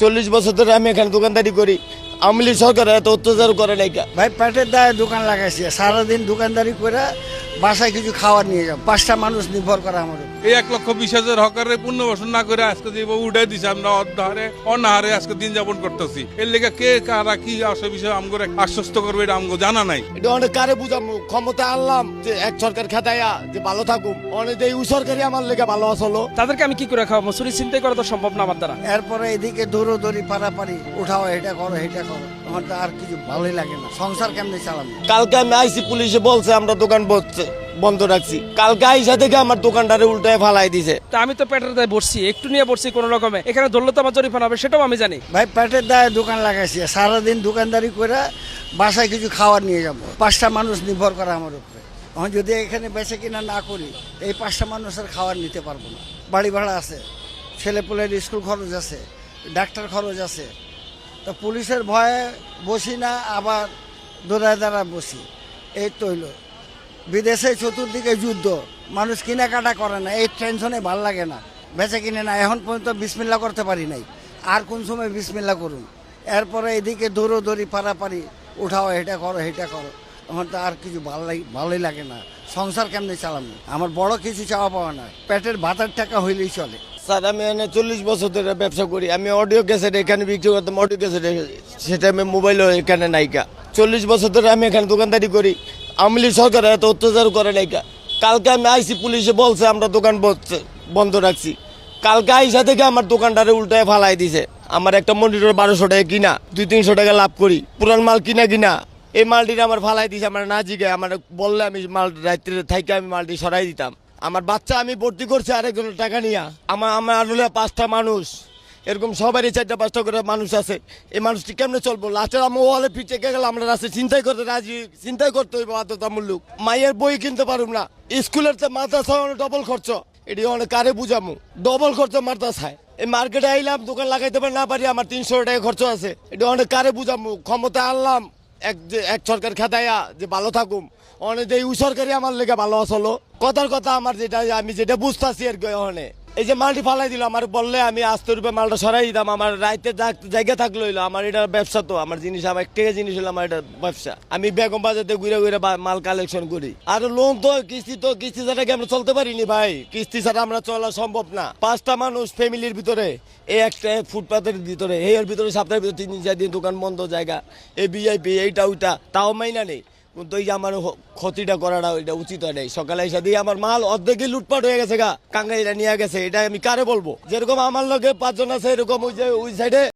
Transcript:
40 বছর ধরে আমি এখানে দোকানদারি করি। আওয়ামী লীগ সরকার এত অত্যাচার করে নাই। ভাই পেটের দায়ে দোকান লাগাইছি, সারাদিন দোকানদারি করে বাসায় কিছু খাবার নিয়ে যাও। 5টা মানুষ নির্ভর করে আমার উপর। এই 1,20,000 হকারের পুনর্বাসন না করে আজকে যে উঠে দিছে, আমরা অনাহারে আজকে দিন যাপন করতেছি। এর লেগে কে কারা কি আসে বিষয় আমগো আশ্বস্ত করবে এটা আমগো জানা নাই। এটা অনেক কারে বুঝামু, ক্ষমতা আনলাম যে এক সরকার খেতাইয়া যে ভালো থাকুম, অনেক এই সরকারই আমার লেগে ভালো আসলো। তাদেরকে আমি কি করে খাওয়াবো? চুরি চিন্তাই করা তো সম্ভব না আমার দ্বারা। এরপরে এদিকে দৌড়ি পারাপারি, উঠাও এটা করো এটা করো, আমার তো আর কিছু ভালোই লাগে না। সংসার কেমনে চালাবো? কালকে আমি আইসি, পুলিশে বলছে আমরা দোকান বন্ধ রাখছি। কালকে আইসা থেকে আমার দোকানটারে উল্টায় ফালাই দিছে। তা আমি তো পেটের দায়ে বসছি, একটু নিয়ে বসছি কোন রকমে। এখানে ধরলে তো আমার জরিমানা হবে, সেটাও আমি জানি। ভাই পেটের দায়ে দোকান লাগাইছি, সারাদিন দোকানদারি করে বাসায় কিছু খাবার নিয়ে যাবো। 5টা মানুষ নির্ভর করে আমার উপরে। আমি যদি এখানে বেচে কিনা না করি, এই 5টা মানুষের খাবার নিতে পারবো না। বাড়ি ভাড়া আছে, ছেলেপুলের স্কুল খরচ আছে, ডাক্তার খরচ আছে। তো পুলিশের ভয়ে বসি না, আবার দৌড়ায় বসি। এই তো হইল বিদেশে চতুর্দিকে যুদ্ধ, মানুষ কেনাকাটা করে না, এই টেনশনে ভাল লাগে না, বেচে কিনে না। এখন পর্যন্ত বিসমিল্লা করতে পারি নাই, আর কোন সময় বিসমিল্লা করুন। এরপরে এদিকে দৌড়ি পারাপারি, উঠাও এটা করো এটা করো, আমার তো আর কিছু ভালোই লাগে না। সংসার কেমনে চালানো? আমার বড় কিছু চাওয়া পাওয়া না, পেটের ভাতার টাকা হইলেই চলে। স্যার আমি এখানে 40 বছর ধরে ব্যবসা করি। আমি অডিও ক্যাসেট এখানে বিক্রি করতাম, অডিও ক্যাসেট, সেটা আমি মোবাইলও এখানে নাইকা। 40 বছর ধরে আমি এখানে দোকানদারি করি। আওয়ামী লীগ সরকার এত অত্যাচার করে নাইকা। কালকে আমি আইসি, পুলিশে বলছে আমরা দোকান বন্ধ রাখছি। কালকে আইসা থেকে আমার দোকানটারে উল্টায় ফালাই দিছে। আমার একটা মনিটর 1200 টাকা কিনা, 200-300 টাকা লাভ করি। পুরান মাল কিনা এই মালটির আমার ফালাই দিছে। আমার না জিগে আমার বললে আমি মাল রাত্রে থাইকে আমি মালটি সরাই দিতাম। আমার বাচ্চা আমি ভর্তি করছি আরেকজনের টাকা নিয়ে। আমার আসলে 5টা মানুষ, এরকম সবারই 4টা-5টা করে মানুষ আছে। এই মানুষটি কেমনে চলবো? লাস্টের আমি ওয়ালে পিঠে গেলে আমরা রাস্তায় চিন্তাই করতে হইব বাধ্যতামূলক। মায়ের বই কিনতে পারুম না, স্কুলের তো মাদ্রাসা ডবল খরচ। এটি অনেক কারে বুঝামু, ডবল খরচ মাদ্রাসায়। এই মার্কেটে আইলাম, দোকান লাগাইতে না পারি, আমার 300 টাকা খরচ আছে। এটি অনেক কারে বুঝামু, ক্ষমতা আনলাম এক সরকার খেতাইয়া যে ভালো থাকুম, অনেক এই সরকারই আমার লেগে ভালো আসলো। কথার কথা আমার আমি যেটা বুঝতেছি আর কি। এই যে মালটি ফালাই দিল, আমার বললে আমি 800 রুপে মালটা সরাই দিতাম। আমার রাইতে জায়গা থাকলো হইলো, আমার এটা ব্যবসা। তো আমার জিনিস, আমার একটা জিনিস হলো আমার এটা ব্যবসা। আমি বেগম বাজারে ঘুরে মাল কালেকশন করি। আর লোন তো কিস্তি ছাড়া কি আমরা চলতে পারিনি ভাই? কিস্তি ছাড়া আমরা চলা সম্ভব না। 5টা মানুষ ফ্যামিলির ভিতরে, এই একটা ফুটপাতের ভিতরে, এর ভিতরে সপ্তাহের ভিতরে 3-4 দিন দোকান বন্ধ, জায়গা এই VIP এইটা ওইটা, তাও মাইনা নেই। কিন্তু এই যে আমার ক্ষতিটা করাটা এটা উচিত হয় নাই। সকালে এসে দিয়ে আমার মাল অর্ধেকই লুটপাট হয়ে গেছে গা, কাঙ্গাইরা নিয়ে গেছে। এটা আমি কারে বলবো? যেরকম আমার লগে 5 জন আছে, এরকম ওই সাইডে